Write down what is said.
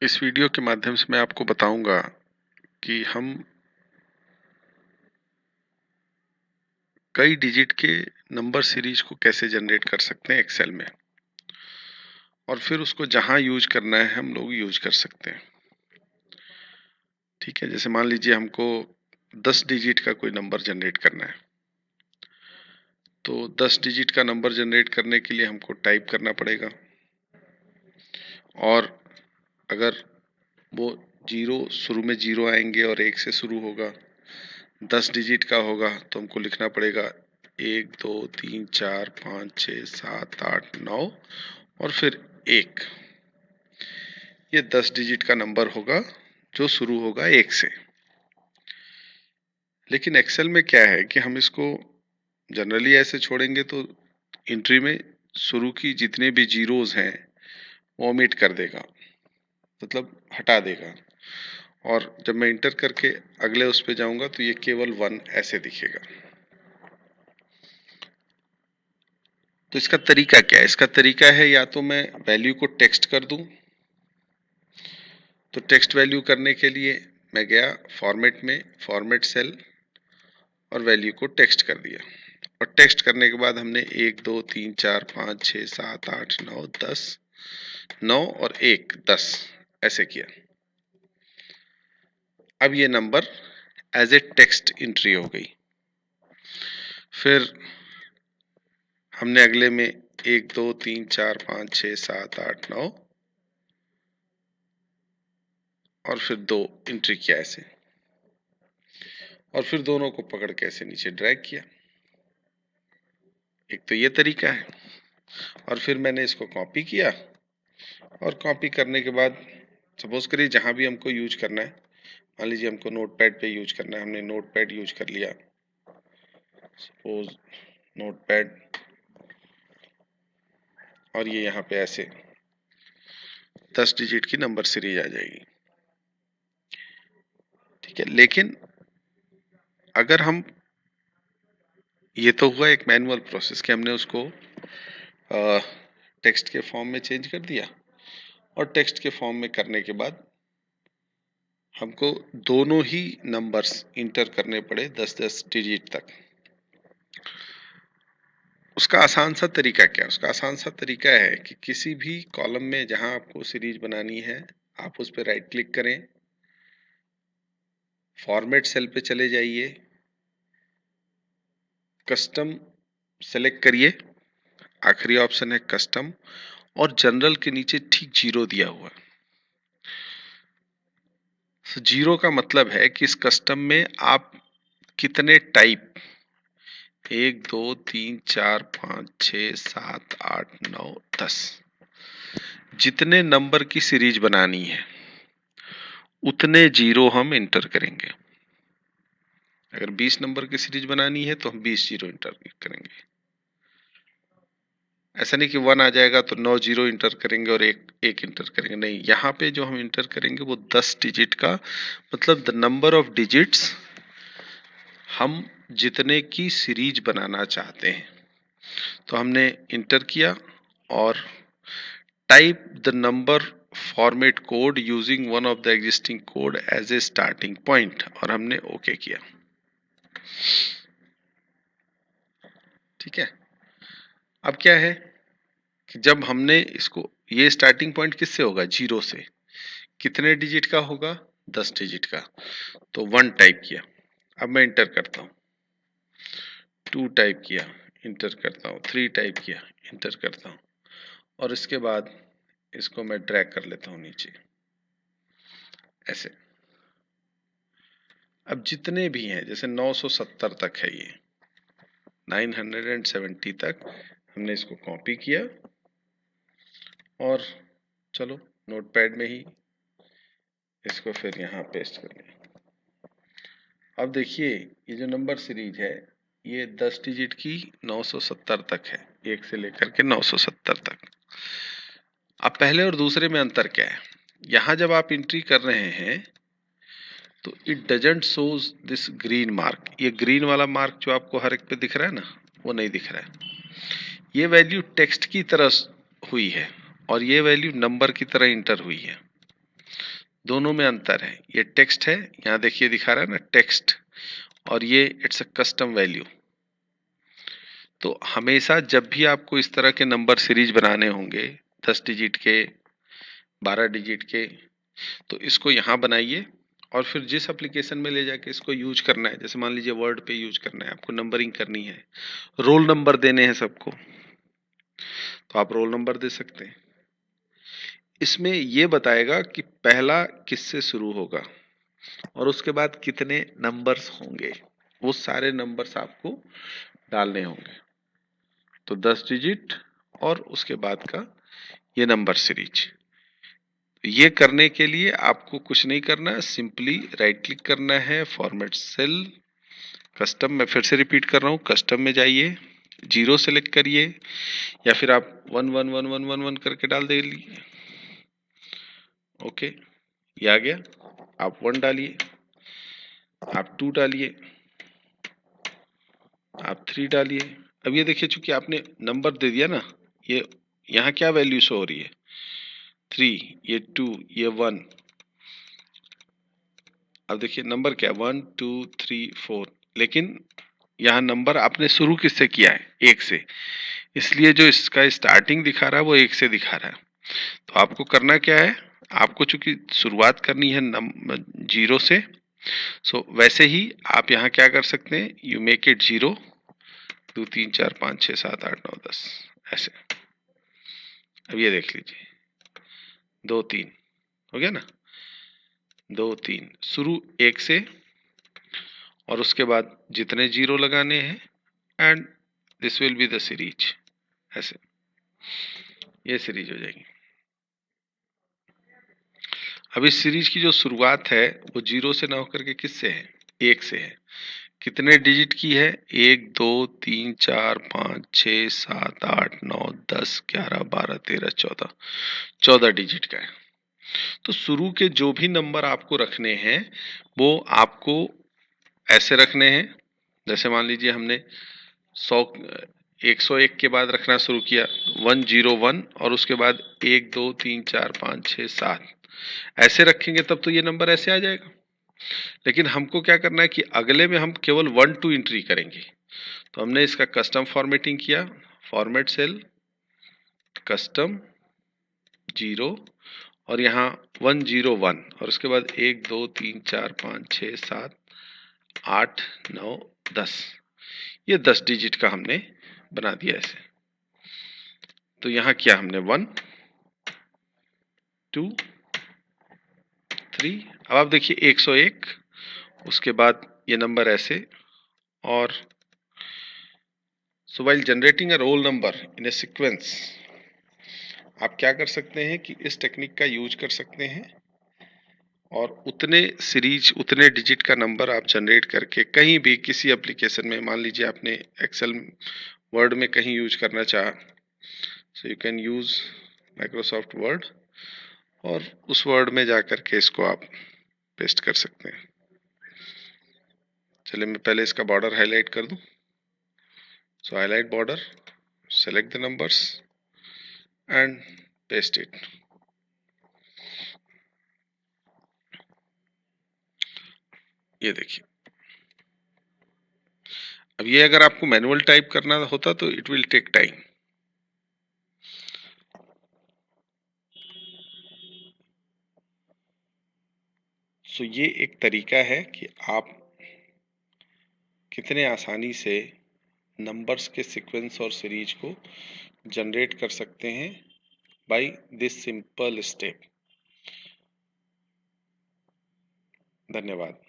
इस वीडियो के माध्यम से मैं आपको बताऊंगा कि हम कई डिजिट के नंबर सीरीज को कैसे जनरेट कर सकते हैं एक्सेल में, और फिर उसको जहां यूज करना है हम लोग यूज कर सकते हैं। ठीक है, जैसे मान लीजिए हमको 10 डिजिट का कोई नंबर जनरेट करना है, तो 10 डिजिट का नंबर जनरेट करने के लिए हमको टाइप करना पड़ेगा। और अगर वो जीरो, शुरू में जीरो आएंगे और एक से शुरू होगा, 10 डिजिट का होगा, तो हमको लिखना पड़ेगा 1 2 3 4 5 6 7 8 9 और फिर 1। ये 10 डिजिट का नंबर होगा जो शुरू होगा 1 से। लेकिन एक्सेल में क्या है कि हम इसको जनरली ऐसे छोड़ेंगे तो एंट्री में शुरू की जितने भी जीरोज हैं वो ओमिट कर देगा, मतलब हटा देगा। और जब मैं इंटर करके अगले उस पे जाऊंगा तो ये केवल 1 ऐसे दिखेगा। तो इसका तरीका क्या है? इसका तरीका है, या तो मैं वैल्यू को टेक्स्ट कर दूं, तो टेक्स्ट वैल्यू करने के लिए मैं गया फॉर्मेट में, फॉर्मेट सेल, और वैल्यू को टेक्स्ट कर दिया। और टेक्स्ट करने के बाद हमने 1 2 3 4 5 6 7 8 9 10, 9 और 1 10 ऐसे किया। अब ये number as a text entry हो गई। फिर हमने अगले में 1 2 3 4 5 6 7 8 9 और फिर 2 एंट्री किया ऐसे, और फिर दोनों को पकड़ के ऐसे नीचे ड्रैग किया। एक तो ये तरीका है। और फिर मैंने इसको कॉपी किया, और कॉपी करने के बाद सपोज करिए जहां भी हमको यूज करना है, मान लीजिए हमको नोटपैड पे यूज करना है, हमने नोटपैड यूज कर लिया। सपोज नोटपैड, और ये यहाँ पे ऐसे 10 डिजिट की नंबर सीरीज आ जाएगी। ठीक है, लेकिन अगर हम, ये तो हुआ एक मैनुअल प्रोसेस कि हमने उसको टेक्स्ट के फॉर्म में चेंज कर दिया, और टेक्स्ट के फॉर्म में करने के बाद हमको दोनों ही नंबर्स इंटर करने पड़े 10-10 डिजिट तक। उसका आसान सा तरीका क्या है? उसका आसान सा तरीका है कि किसी भी कॉलम में जहां आपको सीरीज बनानी है, आप उस पर राइट क्लिक करें, फॉर्मेट सेल पे चले जाइए, कस्टम सेलेक्ट करिए, आखिरी ऑप्शन है कस्टम, और जनरल के नीचे ठीक जीरो दिया हुआ है। जीरो का मतलब है कि इस कस्टम में आप कितने टाइप, 1 2 3 4 5 6 7 8 9 10, जितने नंबर की सीरीज बनानी है उतने जीरो हम इंटर करेंगे। अगर 20 नंबर की सीरीज बनानी है तो हम 20 जीरो इंटर करेंगे। ऐसा नहीं कि 1 आ जाएगा तो 9 जीरो इंटर करेंगे और एक एक इंटर करेंगे, नहीं, यहाँ पे जो हम इंटर करेंगे वो 10 डिजिट का, मतलब द नंबर ऑफ डिजिट्स हम जितने की सीरीज बनाना चाहते हैं। तो हमने इंटर किया, और type the number format code using one of the existing code as a starting point, और हमने ओके किया। ठीक है, अब क्या है कि जब हमने इसको, ये स्टार्टिंग पॉइंट किससे होगा? जीरो से। कितने डिजिट का होगा? 10 डिजिट का। तो 1 टाइप किया, अब मैं इंटर करता हूँ। 2 टाइप किया, इंटर करता हूँ। 3 टाइप किया, इंटर करता हूँ। और इसके बाद इसको मैं ड्रैग कर लेता हूँ नीचे ऐसे। अब जितने भी हैं, जैसे 970 तक है, ये 970 तक हमने इसको कॉपी किया, और चलो नोटपैड में ही इसको फिर यहाँ पेस्ट कर लिया। अब देखिए, ये जो नंबर सीरीज है ये 10 डिजिट की 970 तक है, 1 से लेकर के 970 तक। अब पहले और दूसरे में अंतर क्या है? यहां जब आप एंट्री कर रहे हैं तो it doesn't shows this Green Marc. ये ग्रीन वाला मार्क जो आपको हर एक पे दिख रहा है ना, वो नहीं दिख रहा है। ये वैल्यू टेक्स्ट की तरह हुई है, और ये वैल्यू नंबर की तरह इंटर हुई है। दोनों में अंतर है। ये टेक्स्ट है, यहाँ देखिए दिखा रहा है ना टेक्स्ट, और ये इट्स अ कस्टम वैल्यू। तो हमेशा जब भी आपको इस तरह के नंबर सीरीज बनाने होंगे 10 डिजिट के, 12 डिजिट के, तो इसको यहाँ बनाइए और फिर जिस एप्लीकेशन में ले जाके इसको यूज करना है, जैसे मान लीजिए वर्ड पे यूज करना है, आपको नंबरिंग करनी है, रोल नंबर देने हैं सबको, तो आप रोल नंबर दे सकते हैं। इसमें ये बताएगा कि पहला किससे शुरू होगा और उसके बाद कितने नंबर्स होंगे, वो सारे नंबर्स आपको डालने होंगे। तो 10 डिजिट और उसके बाद का ये नंबर सीरीज। ये करने के लिए आपको कुछ नहीं करना है, सिंपली राइट क्लिक करना है, फॉर्मेट सेल, कस्टम, मैं फिर से रिपीट कर रहा हूँ, कस्टम में जाइए, 0 सेलेक्ट करिए या फिर आप 1 1 1 1 1 1 करके डाल दीजिए। ओके, ये आ गया। आप 1 डालिए, आप 2 डालिए, आप 3 डालिए। अब ये देखिए चूंकि आपने नंबर दे दिया ना, ये यहाँ क्या वैल्यू शो हो रही है, 3, ये 2, ये 1। अब देखिए नंबर क्या, 1 2 3 4, लेकिन यहाँ नंबर आपने शुरू किससे किया है, 1 से, इसलिए जो इसका स्टार्टिंग दिखा रहा है वो 1 से दिखा रहा है। तो आपको करना क्या है, आपको चूंकि शुरुआत करनी है 0 से, सो वैसे ही आप यहाँ क्या कर सकते हैं, यू मेक इट 0 2 3 4 5 6 7 8 9 10 ऐसे। अब ये देख लीजिए 2 3 हो गया ना, 2 3 शुरू 1 से और उसके बाद जितने 0 लगाने हैं, and this will be the series, ऐसे ये सीरीज हो जाएगी। अब इस सीरीज की जो शुरुआत है वो 0 से ना होकर के किससे है, 1 से है। कितने डिजिट की है, 1 2 3 4 5 6 7 8 9 10 11 12 13 14, 14 डिजिट का है। तो शुरू के जो भी नंबर आपको रखने हैं वो आपको ऐसे रखने हैं, जैसे मान लीजिए हमने 101 के बाद रखना शुरू किया 101 और उसके बाद 1 2 3 4 5 6 7 ऐसे रखेंगे तब तो ये नंबर ऐसे आ जाएगा। लेकिन हमको क्या करना है कि अगले में हम केवल 1 2 एंट्री करेंगे। तो हमने इसका कस्टम फॉर्मेटिंग किया, फॉर्मेट सेल, कस्टम 0 और यहाँ 101 और उसके बाद 1 2 3 4 5 6 7 8 9 10, ये 10 डिजिट का हमने बना दिया ऐसे। तो यहाँ किया हमने 1 2 3, अब आप देखिए 101, उसके बाद ये नंबर ऐसे, और so while generating a roll number in a sequence, आप क्या कर सकते हैं कि इस टेक्निक का यूज कर सकते हैं और उतने सीरीज उतने डिजिट का नंबर आप जनरेट करके कहीं भी किसी एप्लीकेशन में, मान लीजिए आपने एक्सेल वर्ड में कहीं यूज करना चाहा, so you can use Microsoft word और उस वर्ड में जा करके इसको आप पेस्ट कर सकते हैं। चलिए मैं पहले इसका बॉर्डर हाईलाइट कर दूं, so highlight border, select the numbers and paste it. ये देखिए, अब ये अगर आपको मैनुअल टाइप करना होता तो इट विल टेक टाइम। सो ये एक तरीका है कि आप कितने आसानी से नंबर्स के सीक्वेंस और सीरीज को जनरेट कर सकते हैं बाय दिस सिंपल स्टेप। धन्यवाद।